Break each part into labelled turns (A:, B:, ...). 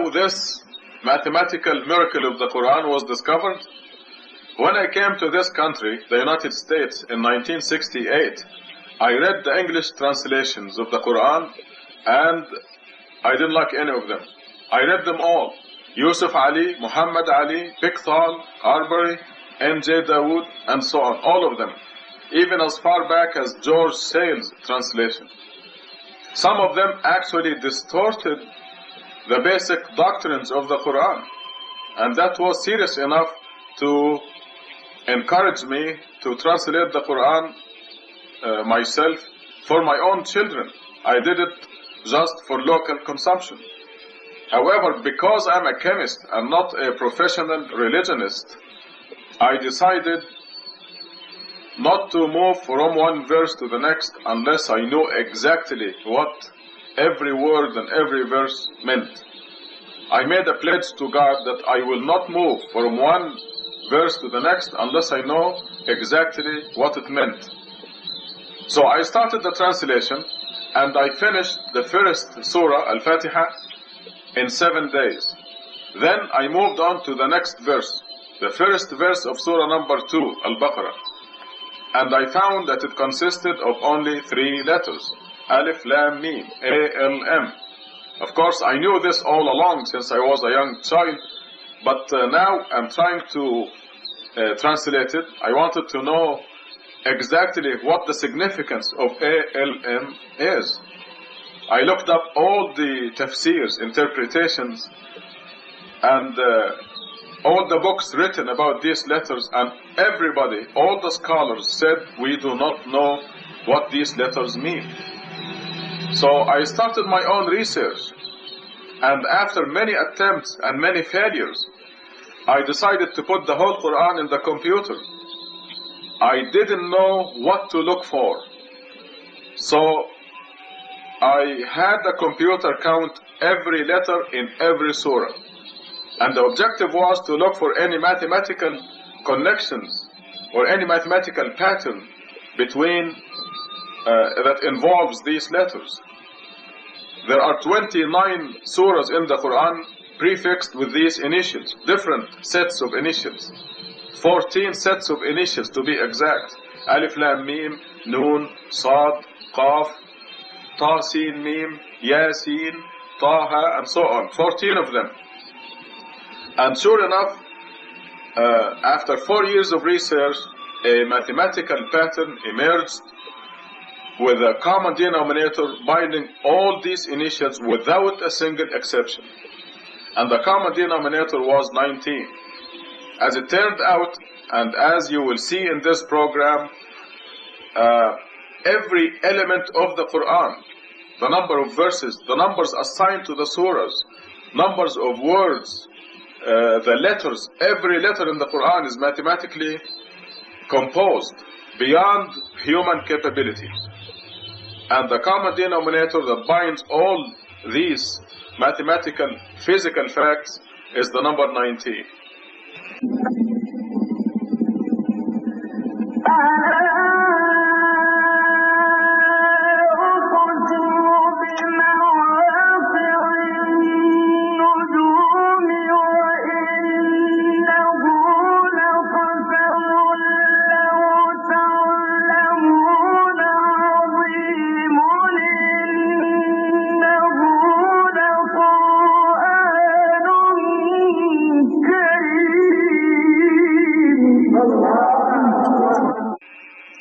A: how this mathematical miracle of the Quran was discovered? When I came to this country, the United States, in 1968, I read the English translations of the Quran and I didn't like any of them. I read them all. Yusuf Ali, Muhammad Ali, Pickthall, Arbery, N.J. Dawood, and so on, all of them. Even as far back as George Sale's translation. Some of them actually distorted the basic doctrines of the Quran. And that was serious enough to encourage me to translate the Quran myself for my own children. I did it just for local consumption. However, because I'm a chemist and not a professional religionist, I decided not to move from one verse to the next unless I knew exactly what every word and every verse meant. I made a pledge to God that I will not move from one verse to the next unless I know exactly what it meant. So I started the translation and I finished the first surah, Al-Fatiha, in 7 days. Then I moved on to the next verse, the first verse of surah number 2, Al-Baqarah. And I found that it consisted of only 3 letters, Alif, Lam, Mim, A-L-M. Of course, I knew this all along since I was a young child, but now I'm trying to translate it. I wanted to know exactly what the significance of A-L-M is. I looked up all the tafsirs, interpretations, and all the books written about these letters, and everybody, all the scholars said, we do not know what these letters mean. So I started my own research, and after many attempts and many failures, I decided to put the whole Quran in the computer. I didn't know what to look for. So I had the computer count every letter in every surah. And the objective was to look for any mathematical connections or any mathematical pattern between that involves these letters. There are 29 surahs in the Quran prefixed with these initials, different sets of initials. 14 sets of initials to be exact. Alif, Lam, Mim, Noon, Sad, Qaf, Ta, Sin, Mim, Yasin, Taha, and so on. 14 of them. And sure enough, after 4 years of research, a mathematical pattern emerged with a common denominator binding all these initials without a single exception. And the common denominator was 19. As it turned out, and as you will see in this program, every element of the Quran, the number of verses, the numbers assigned to the surahs, numbers of words, the letters, every letter in the Quran is mathematically composed beyond human capabilities. And the common denominator that binds all these mathematical, physical facts is the number 19.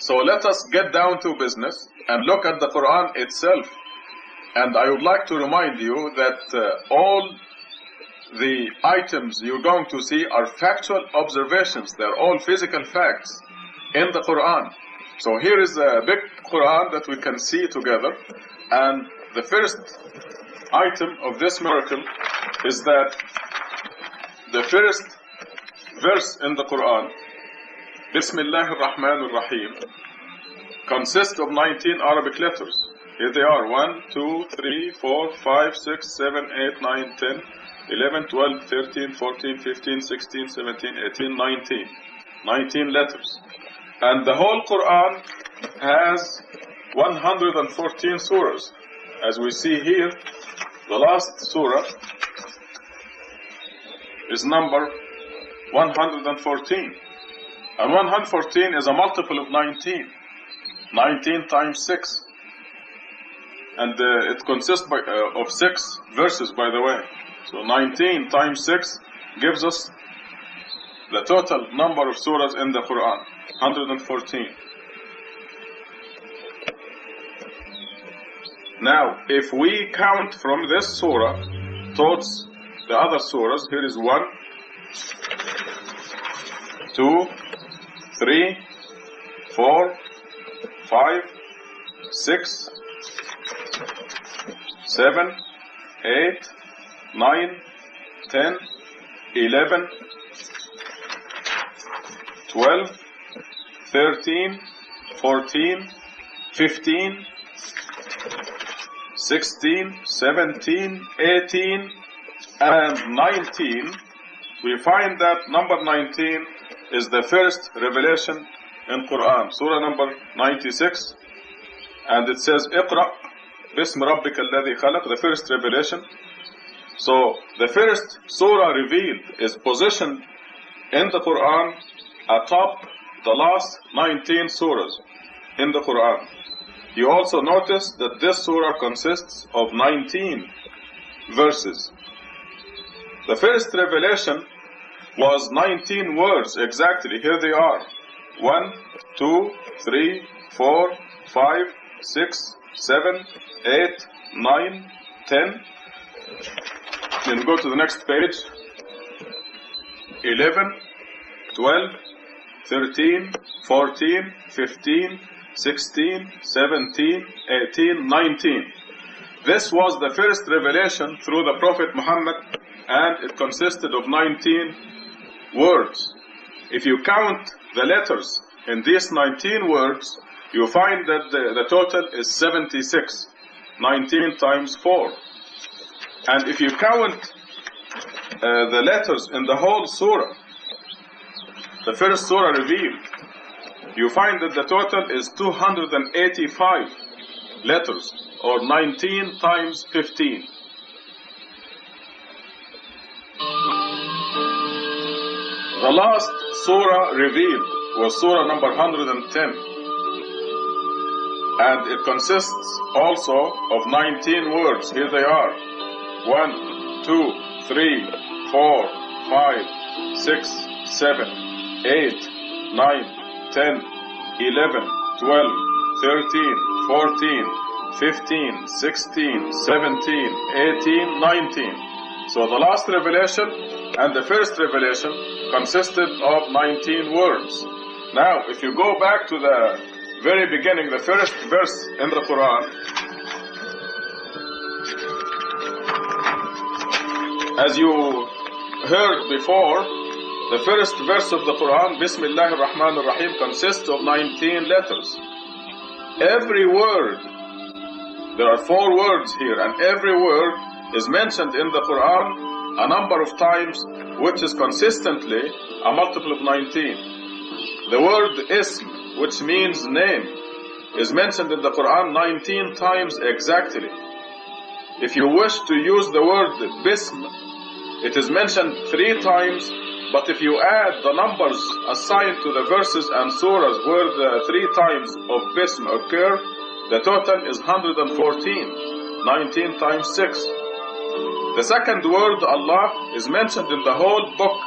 A: So let us get down to business and look at the Quran itself. And I would like to remind you that all the items you're going to see are factual observations. They're all physical facts in the Quran. So here is a big Quran that we can see together. And the first item of this miracle is that the first verse in the Quran, Bismillah ar-Rahman ar-Rahim, consists of 19 Arabic letters. Here they are: 1, 2, 3, 4, 5, 6, 7, 8, 9, 10, 11, 12, 13, 14, 15, 16, 17, 18, 19. 19 letters. And the whole Quran has 114 surahs. As we see here, the last surah is number 114. And 114 is a multiple of 19. 19 times 6. And it consists of 6 verses, by the way. So 19 times 6 gives us the total number of surahs in the Quran, 114. Now, if we count from this surah towards the other surahs, here is 1, 2, 3, 4, 5, 6, 7, 8, 9, 10, 11, 12, 13, 14, 15, 16, 17, 18, and 19. We find that number 19 is the first revelation in Quran, surah number 96, and it says اقرأ باسم ربك الذي خلق, the first revelation. So the first surah revealed is positioned in the Quran atop the last 19 surahs in the Quran. You also notice that this surah consists of 19 verses. The first revelation was 19 words exactly. Here they are: 1, 2, 3, 4, 5, 6, 7, 8, 9, 10. Then go to the next page. 11, 12, 13, 14, 15, 16, 17, 18, 19. This was the first revelation through the Prophet Muhammad, and it consisted of 19 words. If you count the letters in these 19 words, you find that the total is 76. 19 times 4. And if you count the letters in the whole surah, the first surah revealed, you find that the total is 285 letters, or 19 times 15. The last surah revealed was surah number 110, and it consists also of 19 words. Here they are: 1, 2, 3, 4, 5, 6, 7, 8, 9, 10, 11, 12, 13, 14, 15, 16, 17, 18, 19. So the last revelation and the first revelation consisted of 19 words. Now, if you go back to the very beginning, the first verse in the Quran, as you heard before, the first verse of the Quran, Bismillah ar-Rahman ar-Rahim, consists of 19 letters. Every word, there are 4 words here, and every word is mentioned in the Quran a number of times, which is consistently a multiple of 19. The word ism, which means name, is mentioned in the Quran 19 times exactly. If you wish to use the word bism, it is mentioned 3 times, but if you add the numbers assigned to the verses and surahs where the 3 times of bism occur, the total is 114, 19 times 6. The second word, Allah, is mentioned in the whole book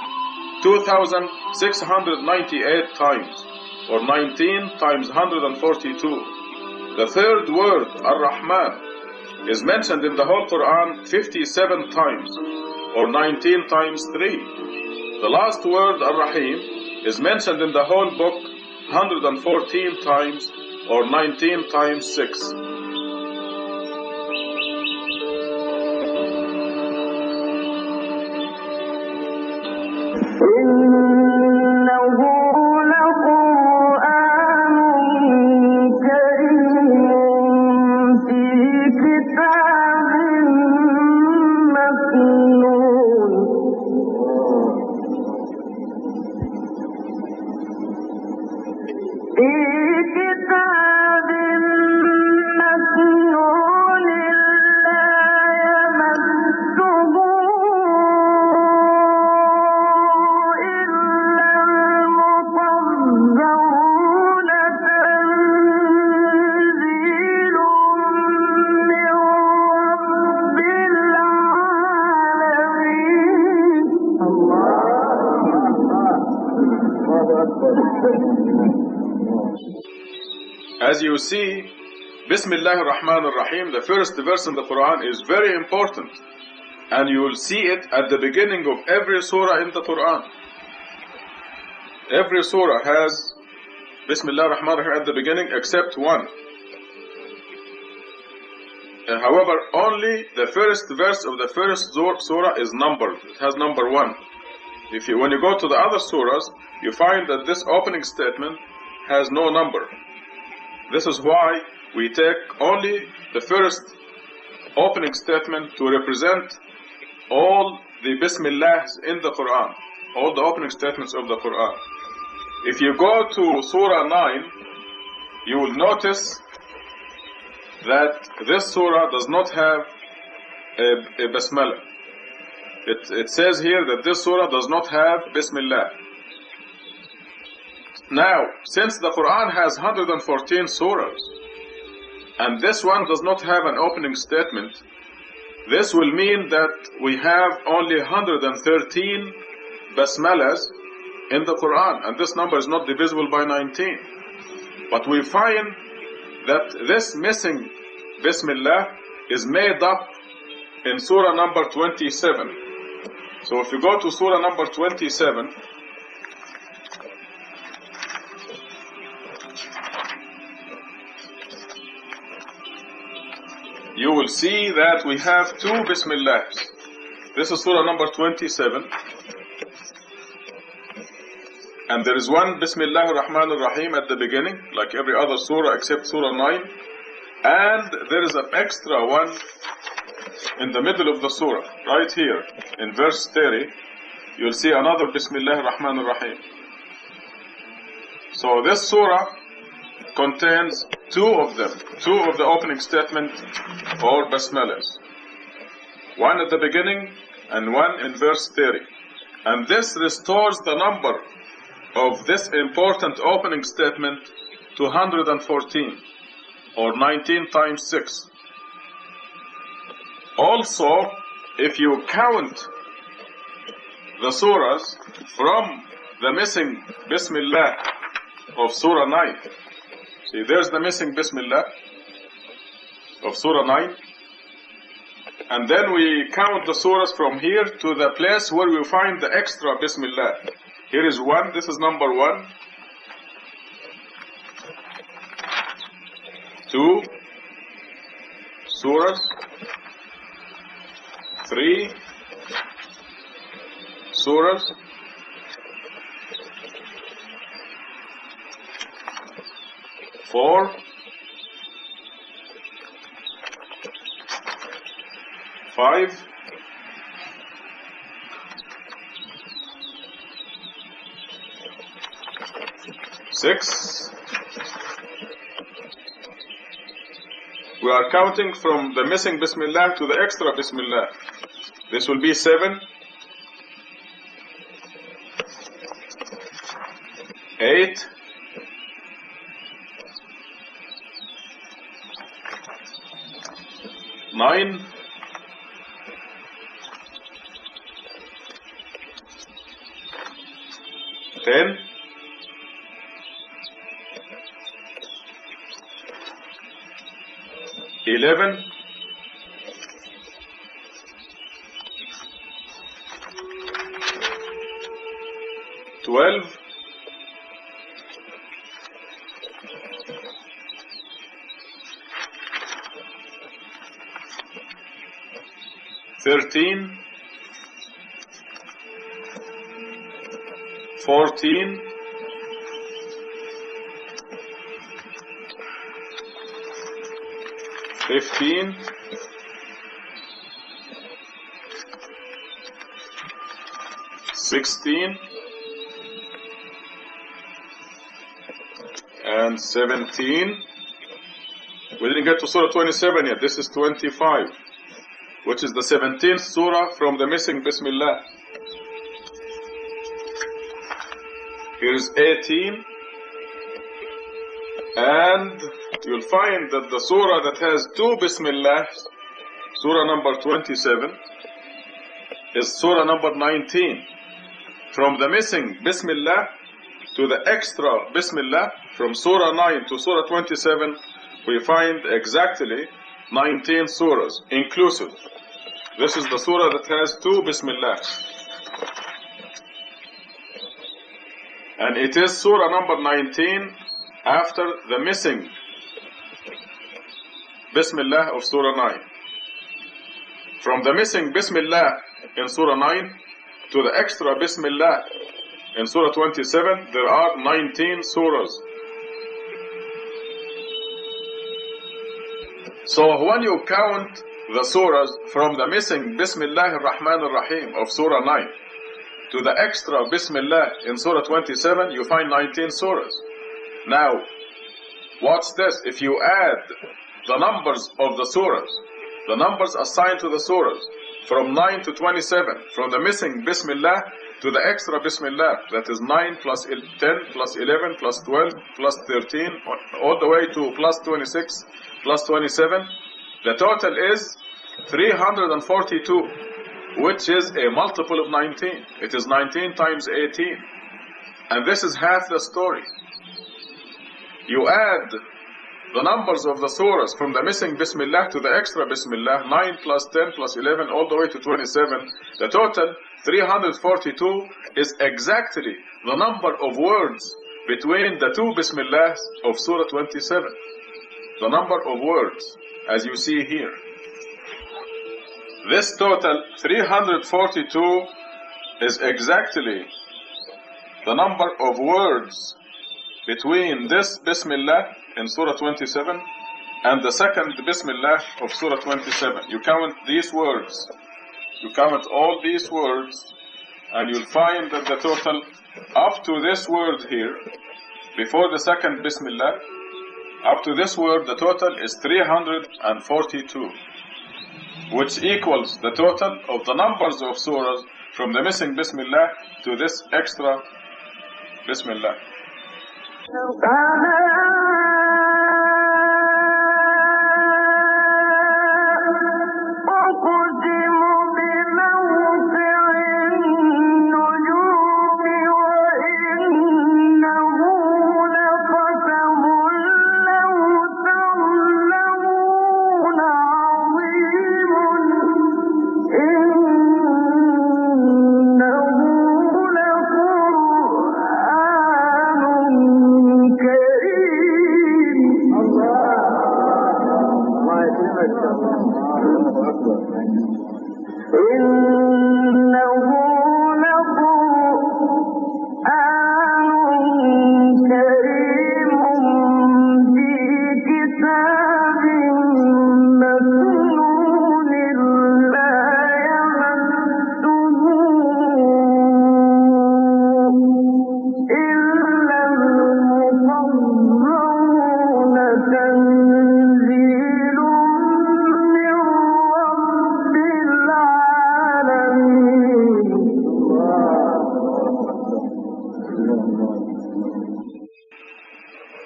A: 2,698 times, or 19 times 142. The third word, Ar-Rahman, is mentioned in the whole Quran 57 times, or 19 times 3. The last word, Ar-Rahim, is mentioned in the whole book 114 times, or 19 times 6. As you see, Bismillah ar-Rahman ar-Rahim, the first verse in the Quran, is very important. And you will see it at the beginning of every surah in the Quran. Every surah has Bismillah ar-Rahman ar-Rahim at the beginning except one. However, only the first verse of the first surah is numbered. It has number 1. When you go to the other surahs, you find that this opening statement has no number. This is why we take only the first opening statement to represent all the Bismillahs in the Quran, all the opening statements of the Quran. If you go to Surah 9, you will notice that this surah does not have a Basmala. It says here that this surah does not have Bismillah. Now, since the Quran has 114 surahs, and this one does not have an opening statement, this will mean that we have only 113 Basmalas in the Quran, and this number is not divisible by 19. But we find that this missing Bismillah is made up in Surah number 27. So if you go to Surah number 27, you will see that we have 2 Bismillahs. This is Surah number 27. And there is one Bismillah ar-Rahman ar-Rahim at the beginning, like every other surah except Surah 9. And there is an extra one in the middle of the surah, right here, in verse 30. You'll see another Bismillah ar-Rahman ar-Rahim. So this surah contains 2 of them, 2 of the opening statement or Basmalas. One at the beginning and one in verse 30. And this restores the number of this important opening statement to 114, or 19 times 6. Also, if you count the surahs from the missing Bismillah of Surah 9, see, there's the missing Bismillah of Surah 9, and then we count the surahs from here to the place where we find the extra Bismillah. Here is 1, this is number 1, 2 surahs, 3 surahs, 4, 5, 6. We are counting from the missing Bismillah to the extra Bismillah. This will be 7, 8, 9, 10, 11, 12, 13, 14, 15, 16, and 17. We didn't get to Surah 27 yet. This is 25, which is the 17th Surah from the missing Bismillah. Here's 18, and you'll find that the surah that has 2 Bismillah, Surah number 27, is Surah number 19. From the missing Bismillah, to the extra Bismillah, from Surah 9 to Surah 27, we find exactly 19 surahs inclusive. This is the surah that has 2 Bismillahs. And it is surah number 19 after the missing Bismillah of surah 9. From the missing Bismillah in surah 9 to the extra Bismillah in surah 27, there are 19 surahs. So when you count the surahs from the missing Bismillah ar-Rahman ar-Rahim of surah 9 to the extra Bismillah in surah 27, you find 19 surahs. Now, what's this? If you add the numbers of the surahs, the numbers assigned to the surahs, from 9 to 27, from the missing Bismillah to the extra Bismillah, that is 9 plus 10 plus 11 plus 12 plus 13, all the way to plus 26 plus 27, the total is 342, which is a multiple of 19. It is 19 times 18. And this is half the story. You add the numbers of the surahs from the missing Bismillah to the extra Bismillah, 9 plus 10 plus 11, all the way to 27. The total, 342, is exactly the number of words between the 2 Bismillahs of Surah 27. The number of words, as you see here. This total, 342, is exactly the number of words between this Bismillah in Surah 27 and the second Bismillah of Surah 27. You count these words, you count all these words, and you'll find that the total up to this word here, before the second Bismillah, up to this word, the total is 342, which equals the total of the numbers of surahs from the missing Bismillah to this extra Bismillah.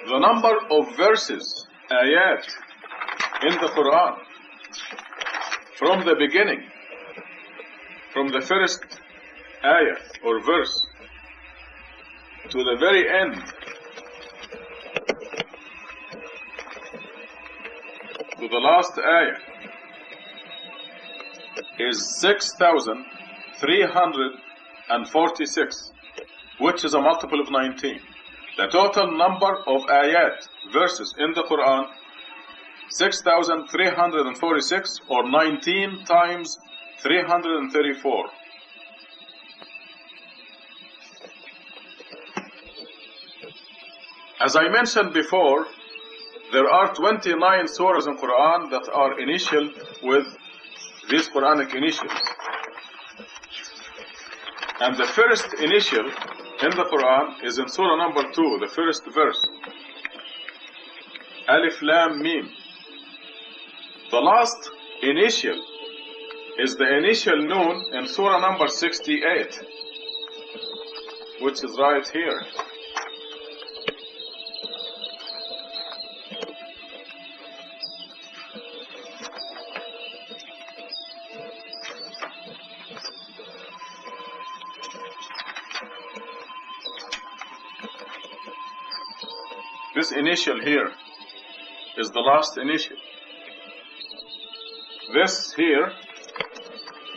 A: The number of verses, ayat, in the Quran, from the beginning, from the first ayah or verse to the very end, to the last ayah, is 6,346, which is a multiple of 19. The total number of ayat, verses in the Quran, 6,346, or 19 times 334. As I mentioned before, there are 29 surahs in Quran that are initial with these Quranic initials. And the first initial in the Quran is in surah number 2, the first verse. Alif Lam Mim. The last initial is the initial Noon in surah number 68, which is right here. This initial here is the last initial. This here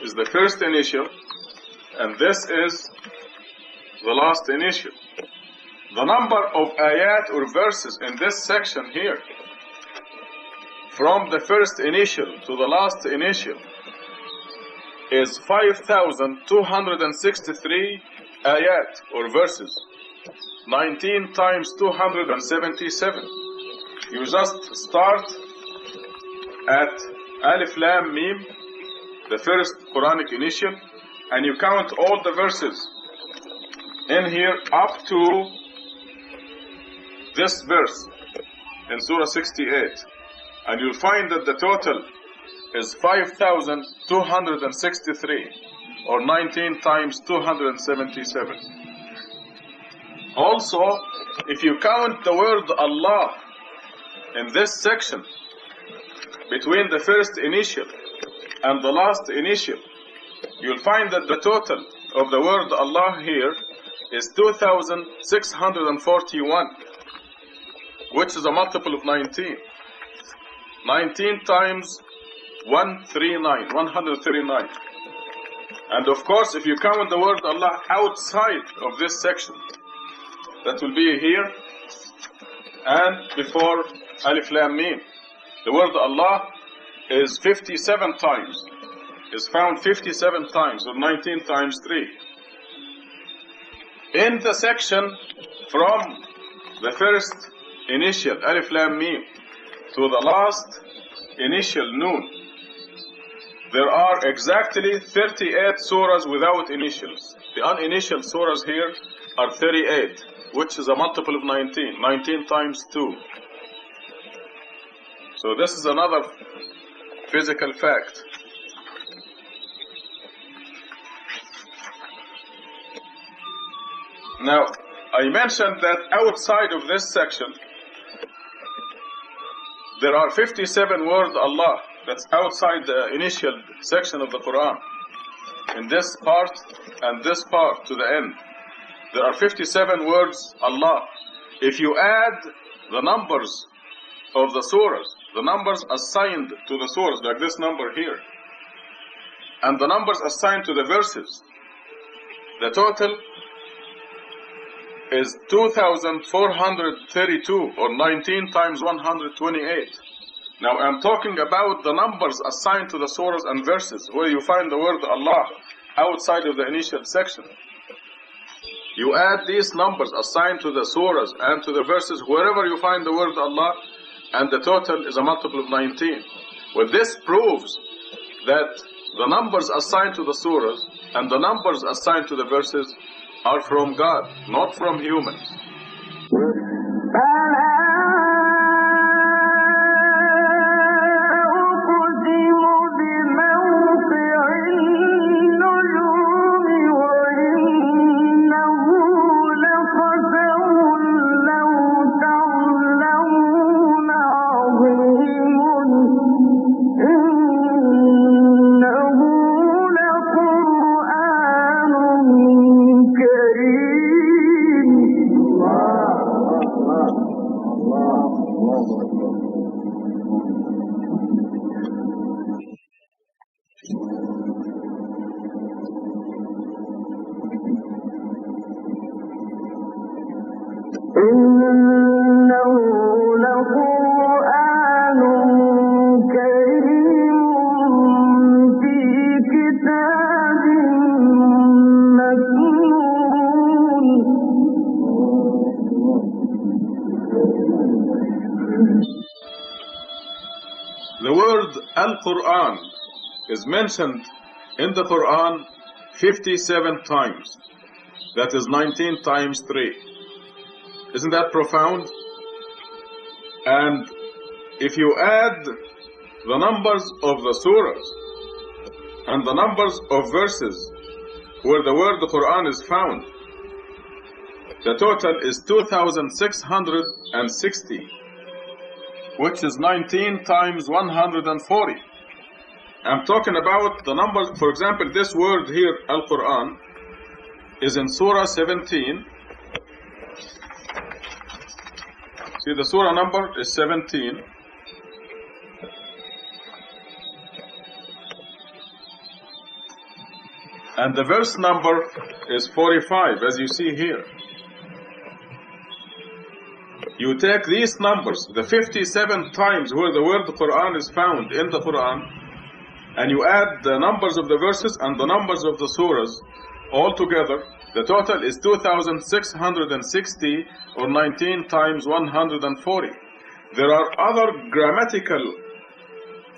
A: is the first initial, and this is the last initial. The number of ayat or verses in this section here, from the first initial to the last initial, is 5,263 ayat or verses. 19 times 277. You just start at Alif Lam Mim, the first Quranic initial, and you count all the verses in here up to this verse in Surah 68, and you'll find that the total is 5,263, or 19 times 277. Also, if you count the word Allah in this section, between the first initial and the last initial, you'll find that the total of the word Allah here is 2,641, which is a multiple of 19. 19 times 139. And of course, if you count the word Allah outside of this section, that will be here and before Alif Lam Mim. The word Allah is 57 times, is found 57 times, or 19 times 3. In the section from the first initial Alif Lam Mim to the last initial Noon, there are exactly 38 surahs without initials. The uninitial surahs here are 38, which is a multiple of 19. 19 times 2. So this is another physical fact. Now, I mentioned that outside of this section, there are 57 words Allah. That's outside the initial section of the Quran. In this part and this part to the end, there are 57 words Allah. If you add the numbers of the surahs, the numbers assigned to the surahs, like this number here, and the numbers assigned to the verses, the total is 2,432, or 19 times 128. Now I'm talking about the numbers assigned to the surahs and verses, where you find the word Allah outside of the initial section. You add these numbers assigned to the surahs and to the verses wherever you find the word Allah, and the total is a multiple of 19. Well, this proves that the numbers assigned to the surahs and the numbers assigned to the verses are from God, not from humans. The word Al-Quran is mentioned in the Quran 57 times. That is 19 times 3. Isn't that profound? And if you add the numbers of the surahs and the numbers of verses where the word Quran is found, the total is 2,660, which is 19 times 140. I'm talking about the numbers. For example, this word here, Al-Quran, is in Surah 17, See, the surah number is 17. And the verse number is 45, as you see here. You take these numbers, the 57 times where the word Quran is found in the Quran, and you add the numbers of the verses and the numbers of the surahs all together, the total is 2,660, or 19 times 140. There are other grammatical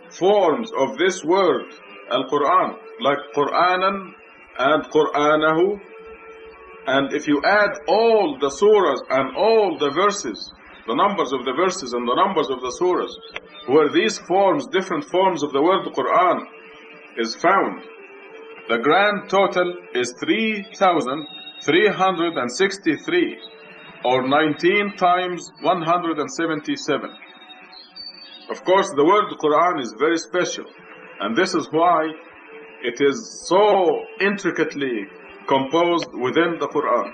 A: forms of this word, Al-Quran, like Qur'anan and Qur'anahu. And if you add all the surahs and all the verses, the numbers of the verses and the numbers of the surahs, where these forms, different forms of the word Quran is found, the grand total is 3,363, or 19 times 177. Of course, the word Quran is very special, and this is why it is so intricately composed within the Quran.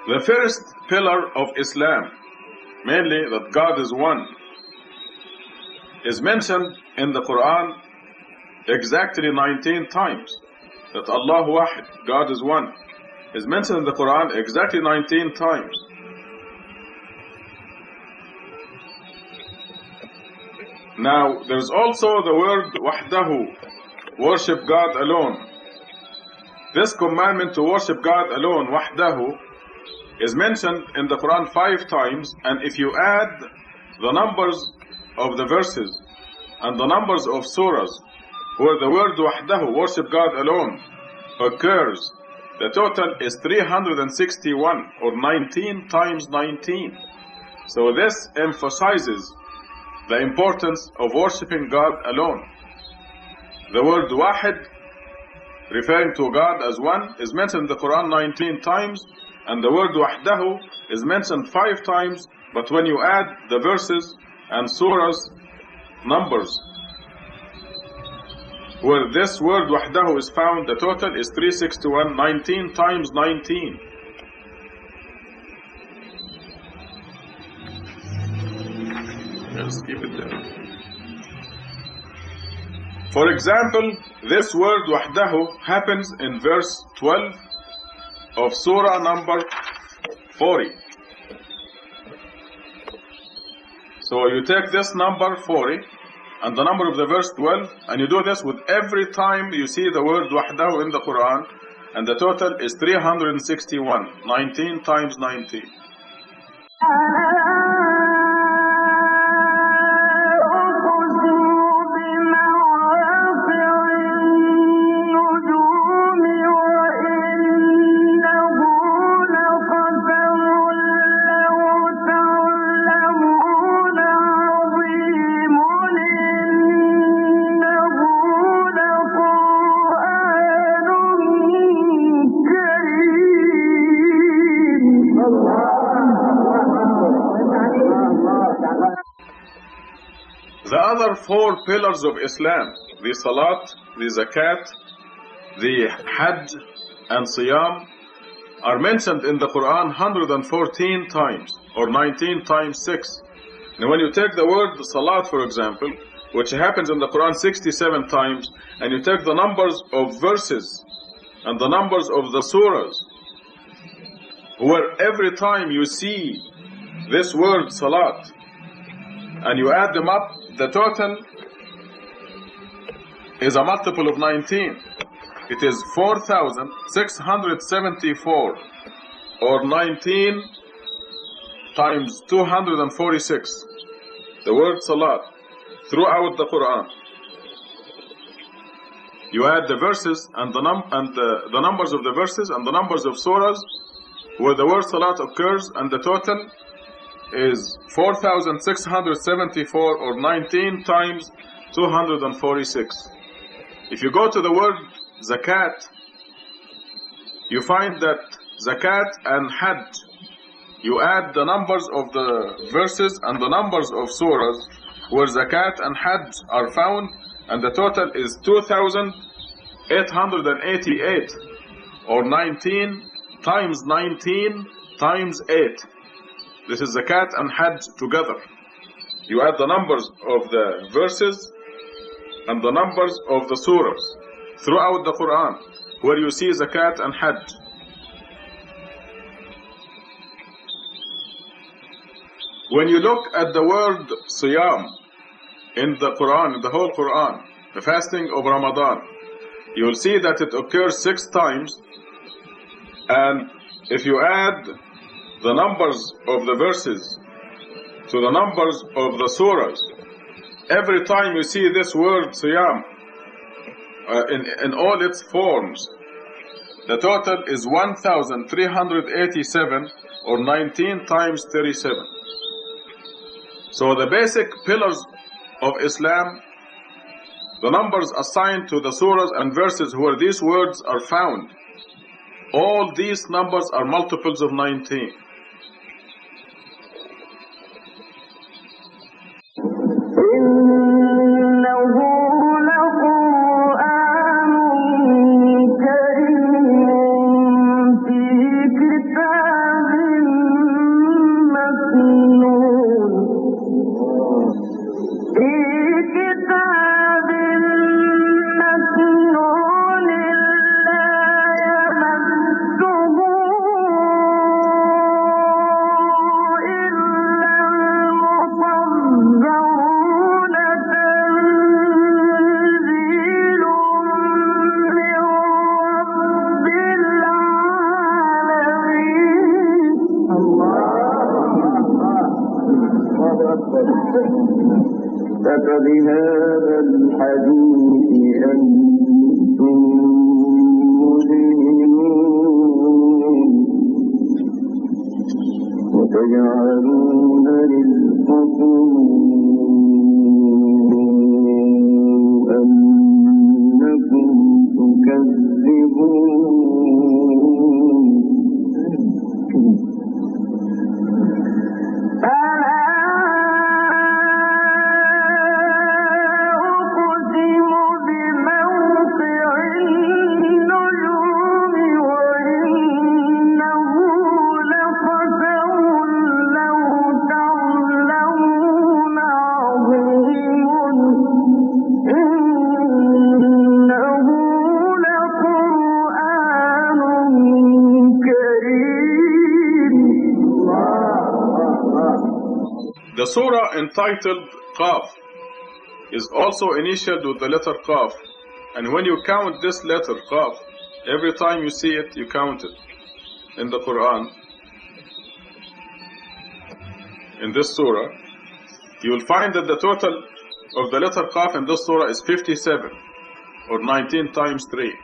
A: The first pillar of Islam, mainly that God is one, is mentioned in the Quran exactly 19 times. That Allahu Wahid, God is one, is mentioned in the Quran exactly 19 times. Now, there's also the word Wahdahu, worship God alone. This commandment to worship God alone, Wahdahu, is mentioned in the Quran 5 times, and if you add the numbers of the verses and the numbers of surahs where the word Wahdahu, worship God alone, occurs, the total is 361, or 19 times 19. So this emphasizes the importance of worshiping God alone. The word Wahid, referring to God as one, is mentioned in the Quran 19 times, and the word Wahdahu is mentioned 5 times, but when you add the verses and surahs numbers where this word Wahdahu is found, the total is 361, 19 times 19. Let's keep it there. For example, this word Wahdahu happens in verse 12 of surah number 40. So you take this number 40 and the number of the verse 12, and you do this with every time you see the word Wahdahu in the Quran, and the total is 361, 19 times 19. The other 4 pillars of Islam, the Salat, the Zakat, the Hajj, and Siyam, are mentioned in the Quran 114 times, or 19 times 6. Now when you take the word Salat, for example, which happens in the Quran 67 times, and you take the numbers of verses and the numbers of the surahs, where every time you see this word Salat, and you add them up, the total is a multiple of 19. It is 4,674, or 19 times 246. The word Salat throughout the Quran. You add the verses and the numbers of the verses and the numbers of surahs where the word Salat occurs, and the total is 4,674 or 19 times 246. If you go to the word zakat, you find that zakat and hajj, you add the numbers of the verses and the numbers of surahs where zakat and hajj are found, and the total is 2,888 or 19 times 19 times 8. This is zakat and hajj together. You add the numbers of the verses and the numbers of the surahs throughout the Quran where you see zakat and hajj. When you look at the word siyam in the Quran, in the whole Quran, the fasting of Ramadan, you will see that it occurs 6 times, and if you add the numbers of the verses to the numbers of the surahs, every time you see this word siyam in all its forms, the total is 1,387 or 19 times 37. So the basic pillars of Islam, the numbers assigned to the surahs and verses where these words are found, all these numbers are multiples of 19.
B: فبهذا الحديث أنتم مدهنون وتجعلون رزقكم أنكم تكذبون.
A: The surah entitled Qaf is also initialed with the letter Qaf, and when you count this letter Qaf, every time you see it, you count it in the Quran. In this surah, you will find that the total of the letter Qaf in this surah is 57 or 19 times 3.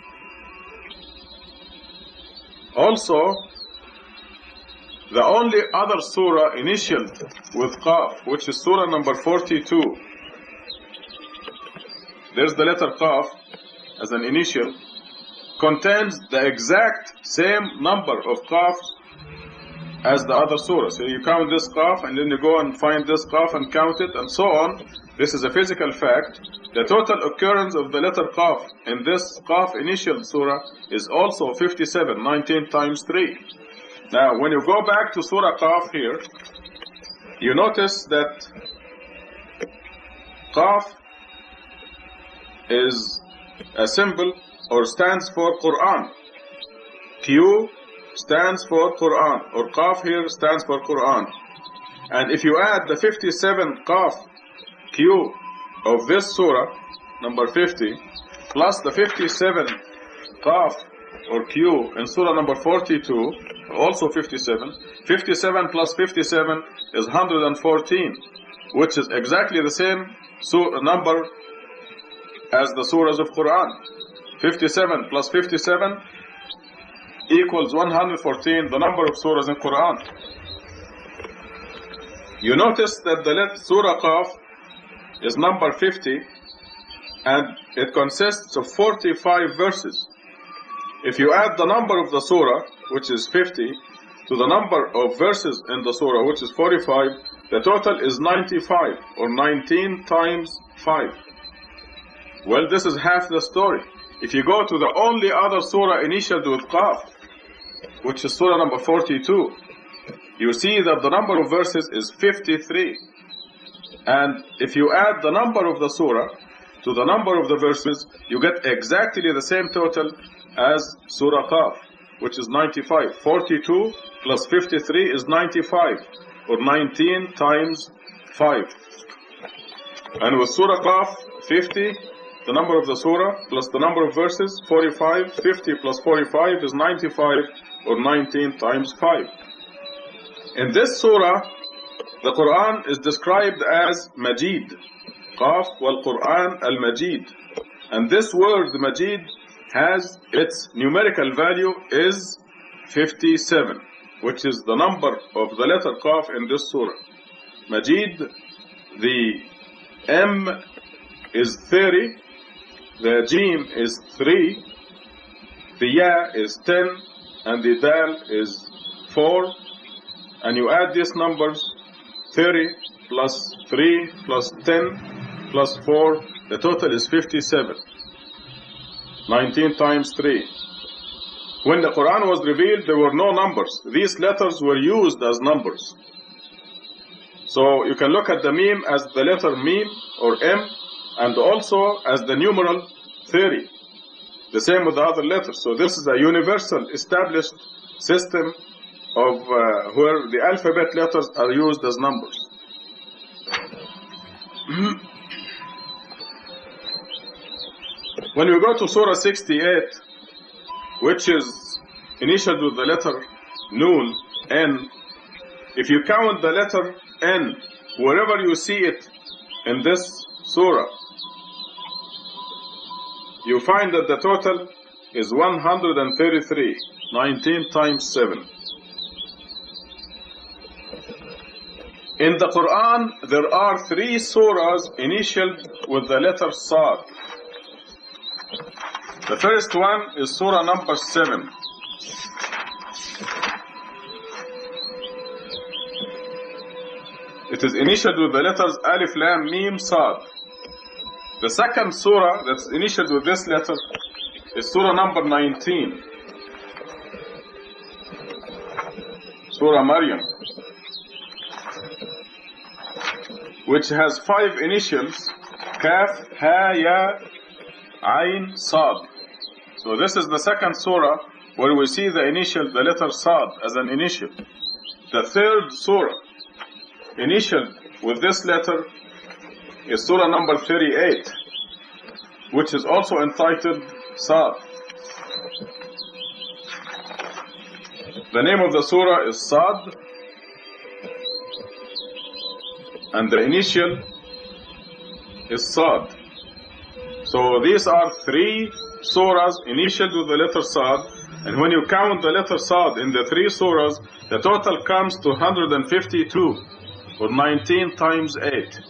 A: Also, the only other surah initialed with Qaf, which is surah number 42. There's the letter Qaf as an initial, contains the exact same number of Qaf as the other surah. So you count this Qaf and then you go and find this Qaf and count it and so on. This is a physical fact. The total occurrence of the letter Qaf in this Qaf initial surah is also 57, 19 times 3. Now, when you go back to Surah Qaf here, you notice that Qaf is a symbol or stands for Quran. Q stands for Quran, or Qaf here stands for Quran. And if you add the 57 Qaf Q of this surah, number 50, plus the 57 Qaf or Q in surah number 42, also 57. 57 plus 57 is 114, which is exactly the same number as the surahs of Quran. 57 plus 57 equals 114, the number of surahs in Quran. You notice that the Surah Qaf is number 50 and it consists of 45 verses. If you add the number of the surah, which is 50, to the number of verses in the surah, which is 45, the total is 95, or 19 times 5. Well, this is half the story. If you go to the only other surah initialed with Qaf, which is surah number 42, you see that the number of verses is 53. And if you add the number of the surah to the number of the verses, you get exactly the same total as Surah Qaf, which is 95. 42 plus 53 is 95, or 19 times 5. And with Surah Qaf, 50, the number of the surah plus the number of verses, 45. 50 plus 45 is 95, or 19 times 5. In this surah, the Quran is described as Majid. Qaf wal Quran al Majid. And this word Majid has its numerical value is 57, which is the number of the letter Qaf in this surah. Majid, the M is 30, the Jim is 3, the Ya is 10, and the Dal is 4. And you add these numbers, 30 plus 3 plus 10 plus 4, the total is 57. 19 times 3. When the Quran was revealed, there were no numbers. These letters were used as numbers. So you can look at the meme as the letter meme or M, and also as the numeral 30. The same with the other letters. So this is a universal established system of where the alphabet letters are used as numbers. When we go to Surah 68, which is initialed with the letter Noon, N, if you count the letter N, wherever you see it in this surah, you find that the total is 133, 19 times 7. In the Quran, there are 3 surahs initialed with the letter Sad. The first one is surah number 7. It is initialed with the letters Alif, Lam, Mim, Sad. The second surah that's initialed with this letter is surah number 19, Surah Maryam, which has 5 initials, Kaf, Ha, Ya, Ain, Sad. So this is the second surah where we see the initial, the letter Sad as an initial. The third surah initial with this letter is surah number 38, which is also entitled Sad. The name of the surah is Sad, and the initial is Sad. So these are 3 surahs initialed with the letter Sad, and when you count the letter Sad in the 3 surahs, the total comes to 152, or 19 times 8.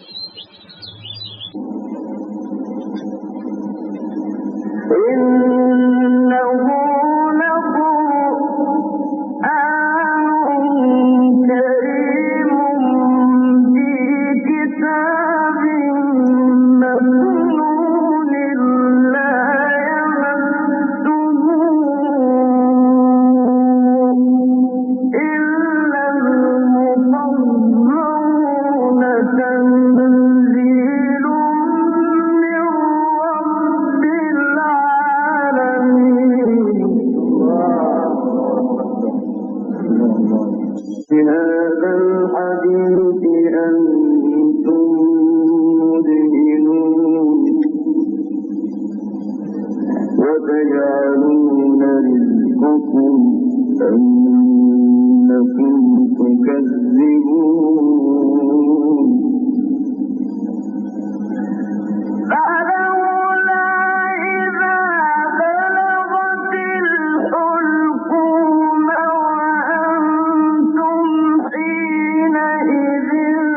B: إذ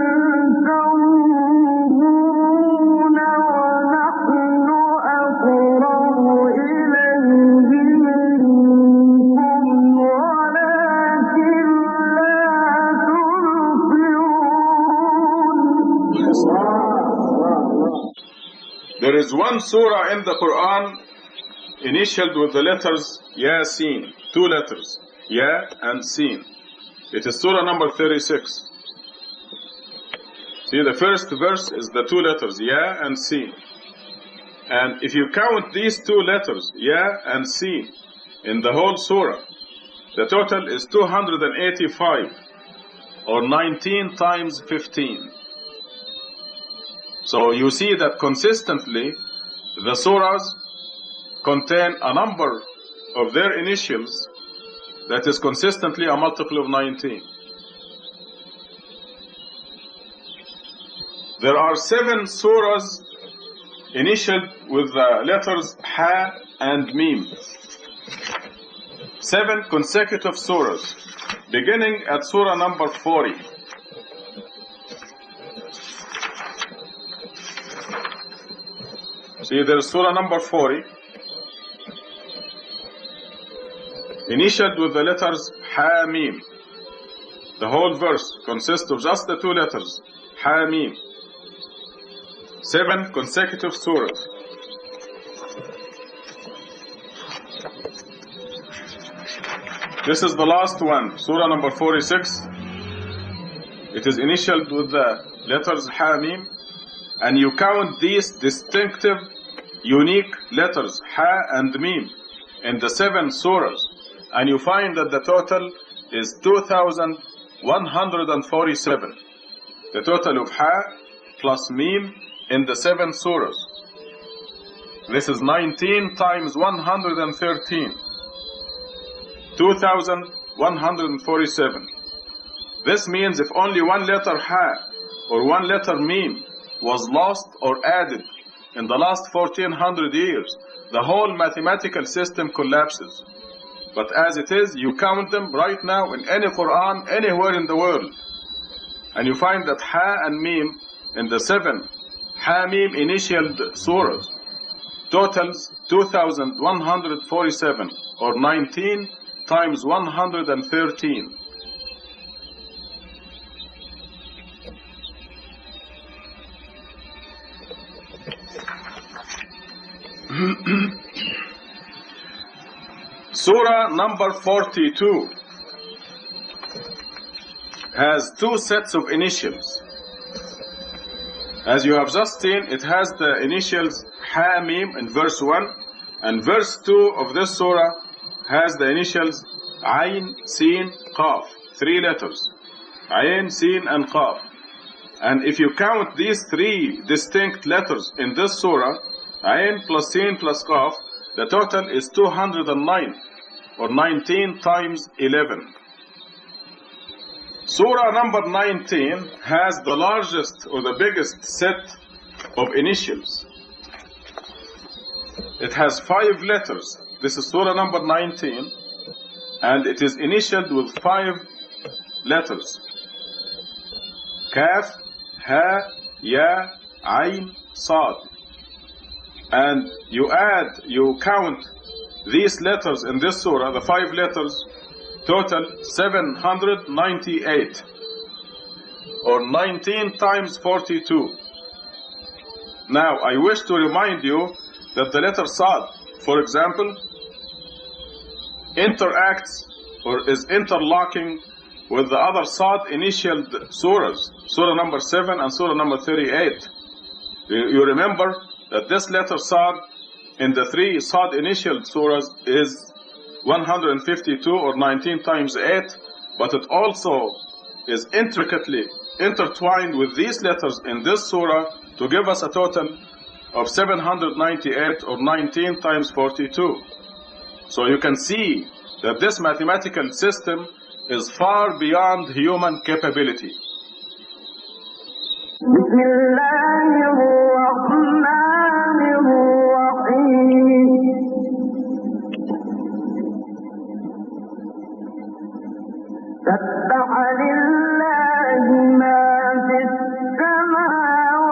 A: There is one surah in the Quran initialed with the letters Yasin, 2 letters, Ya and Sin. It is surah number 36. See, the first verse is the 2 letters, Ya and Sin. And if you count these 2 letters, Ya and Sin, in the whole surah, the total is 285, or 19 times 15. So you see that consistently the surahs contain a number of their initials that is consistently a multiple of 19. There are 7 surahs initialed with the letters Ha and Mim. 7 consecutive surahs, beginning at surah number 40. See, there is surah number 40, initialed with the letters Ha Mim. The whole verse consists of just the 2 letters, Ha Mim. 7 consecutive surahs. This is the last one, surah number 46. It is initialed with the letters Ha Mim, and you count these distinctive, unique letters Ha and Mim in the 7 surahs, and you find that the total is 2,147. The total of Ha plus Mim in the 7 surahs. This is 19 times 113. 2,147. This means if only one letter Ha or one letter Mim was lost or added in the last 1400 years, the whole mathematical system collapses. But as it is, you count them right now in any Quran anywhere in the world, and you find that Ha and Mim in the 7 Ha Mim initialed surahs totals 2,147, or 19 times 113. Surah number 42 has 2 sets of initials. As you have just seen, it has the initials Ha Mim in verse 1, and verse 2 of this surah has the initials Ayn, Sin, Qaf, 3 letters, Ayn, Sin and Qaf. And if you count these 3 distinct letters in this surah, Ayn plus Sin plus Qaf, the total is 209, or 19 times 11. Surah number 19 has the largest or the biggest set of initials. It has 5 letters. This is Surah number 19, and it is initialed with 5 letters. Kaf, Ha, Ya, Ayn, Sad. And you count these letters in this surah, the 5 letters, total 798, or 19 times 42. Now, I wish to remind you that the letter Sad, for example, interacts or is interlocking with the other Sad initialed surahs, surah number 7 and surah number 38. You remember that this letter Sad in the 3 Sad initialed surahs is 152, or 19 times 8, but it also is intricately intertwined with these letters in this surah to give us a total of 798, or 19 times 42. So you can see that this mathematical system is far beyond human capability.
B: سبح لله ما في السماوات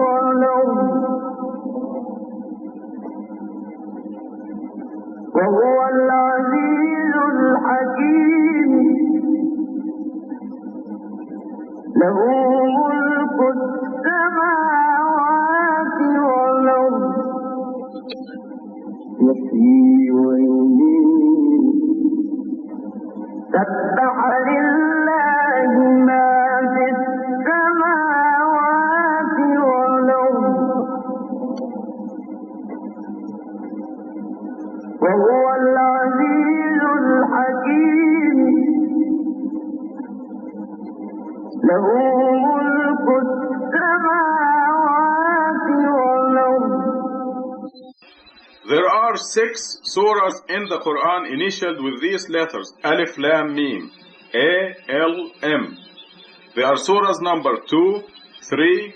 B: والأرض وهو العزيز الحكيم له ملك السماوات يحيي ويميت سبح لله ما في السماوات والأرض وهو العزيز الحكيم له ملك السماوات والأرض.
A: There are 6 surahs in the Quran initialed with these letters, Alif, Lam, Mim, A, L, M. They are surahs number 2, 3,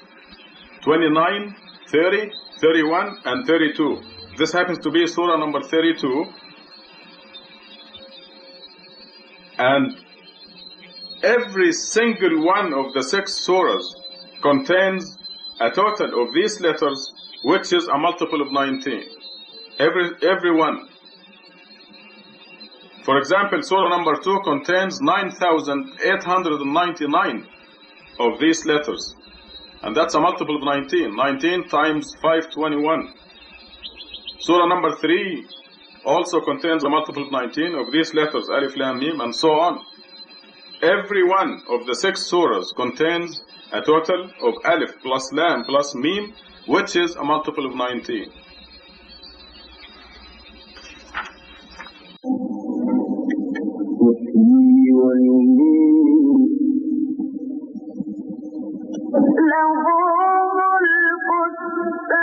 A: 29, 30, 31, and 32. This happens to be surah number 32. And every single one of the 6 surahs contains a total of these letters, which is a multiple of 19. Every one. For example, surah number 2 contains 9,899 of these letters. And that's a multiple of 19. 19 times 521. Surah number 3 also contains a multiple of 19 of these letters, Alif, Lam, Mim, and so on. Every one of the 6 surahs contains a total of Alif plus Lam plus Mim, which is a multiple of 19.
B: يحيي ويميت له ملك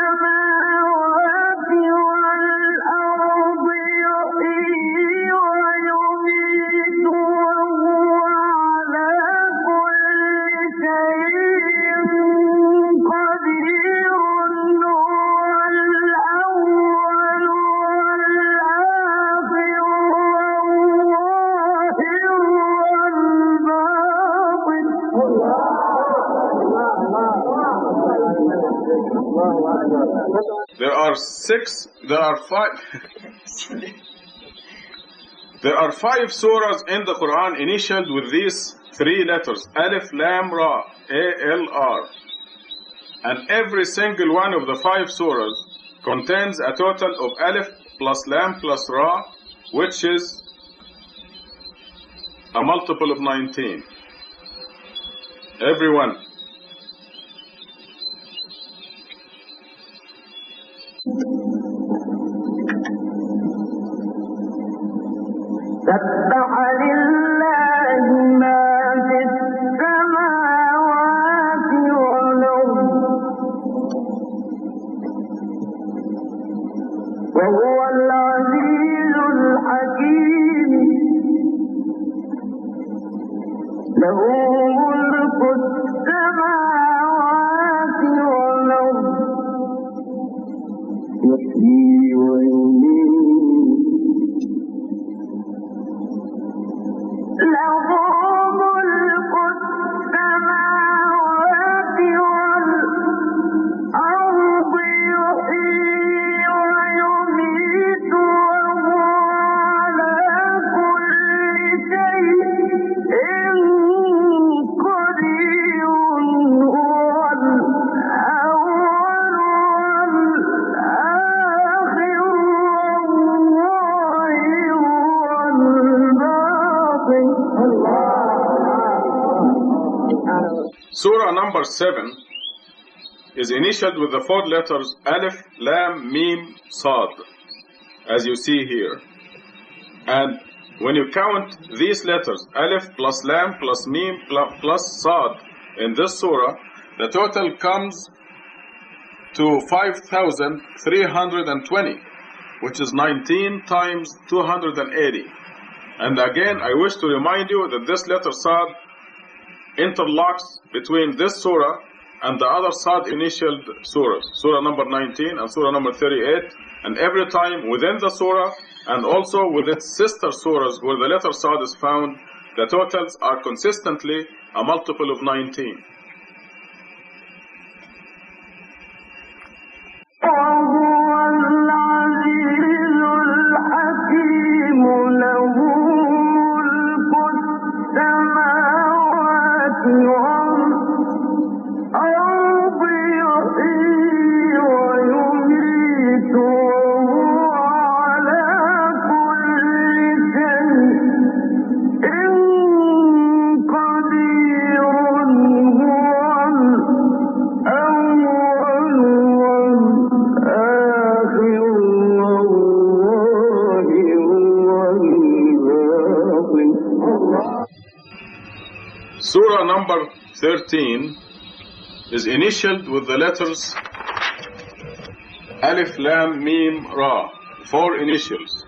B: السماوات والأرض يحيي ويميت وهو على كل شيء قدير هو الأول والآخر
A: There are 5 surahs in the Quran initialed with these 3 letters, Alif, Lam, Ra, A-L-R. And every single one of the 5 surahs contains a total of Alif plus Lam plus Ra, which is a multiple of 19. Every one.
B: سبح لله ما في السماوات والأرض وهو العزيز الحكيم له ملك السماوات والأرض يحيي ويميت له ملك السماوات والأرض يحيي ويميت وهو على كل شيء قدير هو الأول والآخر والظاهر والباطن.
A: Surah number 7 is initialed with the 4 letters Alif, Lam, Mim, Sad, as you see here. And when you count these letters, Alif plus Lam plus Mim plus Sad, in this surah, the total comes to 5,320, which is 19 times 280. And again, I wish to remind you that this letter Sad interlocks between this surah and the other Sad initialed surahs, surah number 19 and surah number 38, and every time within the surah and also with its sister surahs where the letter Sad is found, the totals are consistently a multiple of 19. 13 is initialed with the letters Alif, Lam, Mim, Ra. 4 initials.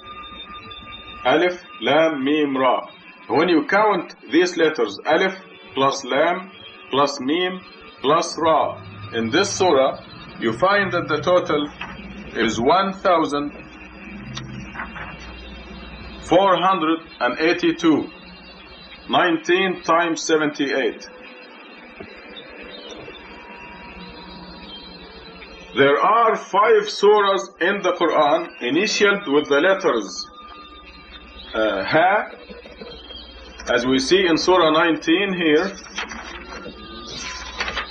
A: Alif, Lam, Mim, Ra. When you count these letters, Alif plus Lam plus Mim plus Ra, in this surah, you find that the total is 1,482. 19 times 78. There are 5 surahs in the Quran initialed with the letters Ha, as we see in Surah 19 here.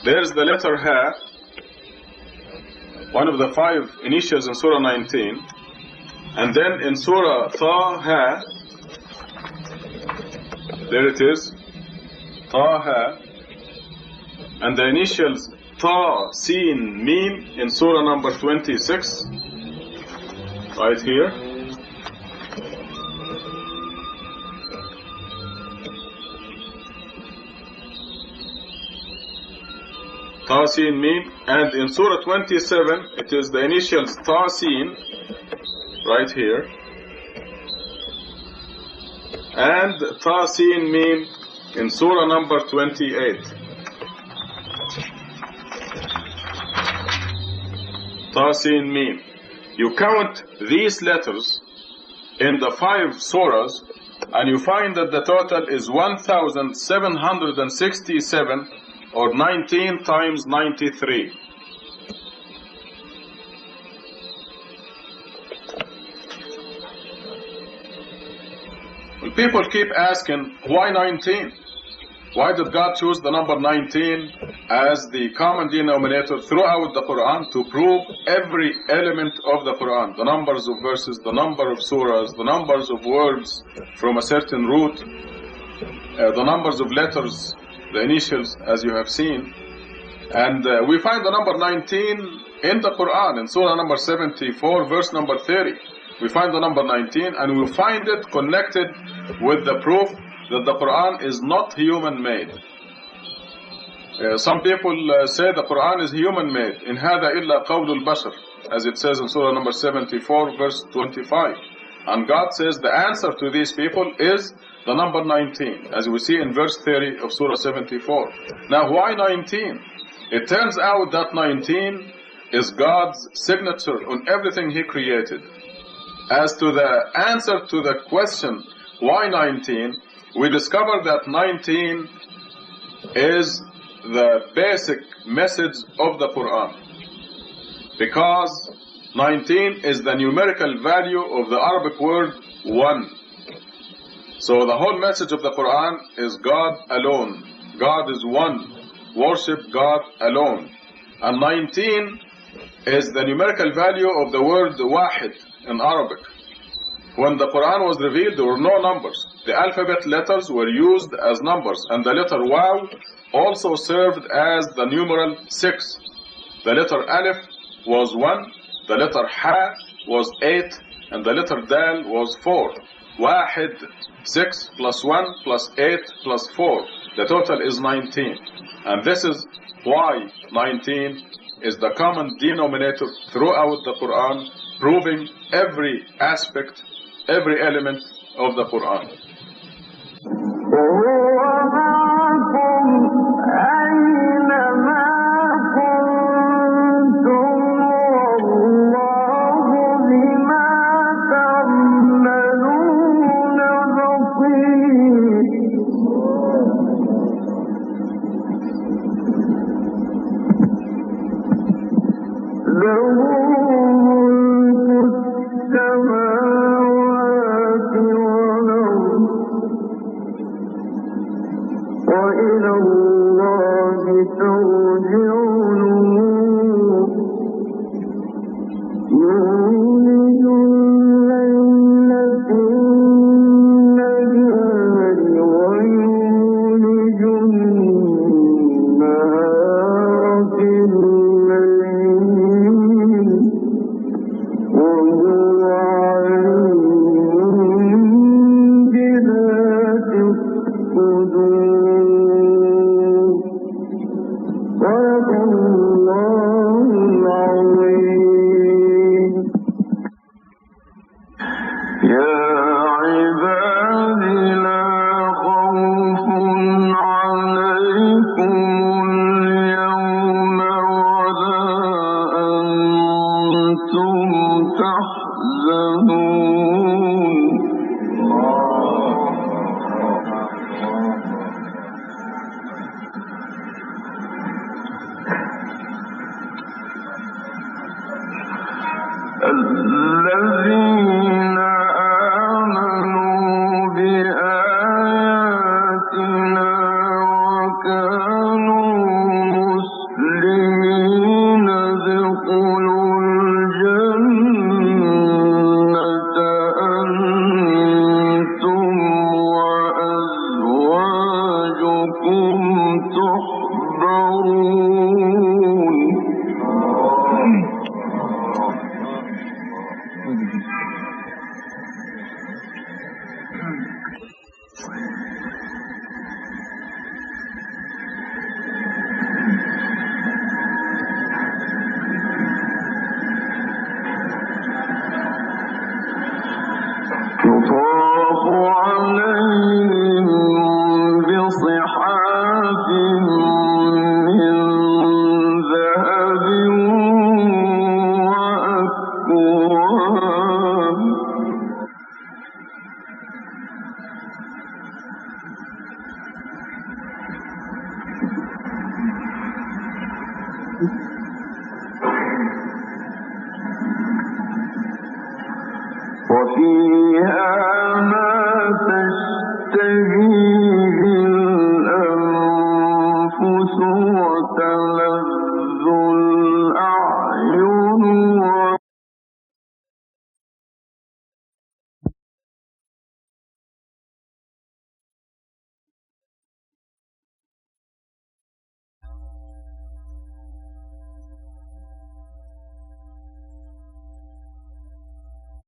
A: There's the letter Ha, one of the 5 initials in Surah 19. And then in Surah Taha, there it is, Taha, and the initials Ta, Sin, Mim in Surah number 26, right here. Ta, Sin, Mim, and in Surah 27, it is the initials Ta, Sin, right here, and Ta, Sin, Mim in Surah number 28. Ta, Sin, Mim. You count these letters in the 5 surahs and you find that the total is 1,767, or 19 times 93. Well, people keep asking, why 19? Why did God choose the number 19 as the common denominator throughout the Quran to prove every element of the Quran? The numbers of verses, the number of surahs, the numbers of words from a certain root, the numbers of letters, the initials, as you have seen. And we find the number 19 in the Quran, in Surah number 74, verse number 30. We find the number 19, and we find it connected with the proof that the Quran is not human-made. Some people say the Quran is human-made. In هذا إلا قول البشر, as it says in Surah number 74, verse 25. And God says the answer to these people is the number 19, as we see in verse 30 of Surah 74. Now, why 19? It turns out that 19 is God's signature on everything He created. As to the answer to the question, why 19? We discover that 19 is the basic message of the Quran, because 19 is the numerical value of the Arabic word one. So the whole message of the Quran is God alone. God is one. Worship God alone. And 19 is the numerical value of the word wahid in Arabic. When the Quran was revealed, there were no numbers. The alphabet letters were used as numbers, and the letter Waw also served as the numeral 6. The letter Alif was 1, the letter Ha was 8, and the letter Dal was 4. Wahid, 6 plus 1 plus 8 plus 4. The total is 19. And this is why 19 is the common denominator throughout the Quran, proving every aspect, every element of the Quran.
B: الذين آمنوا بآياتنا وكانوا مسلمين ادخلوا الجنة أنتم وأزواجكم تحبرون. يطاف عليهم بصحاف من ذهب وأكواب وفيها ما تشتهي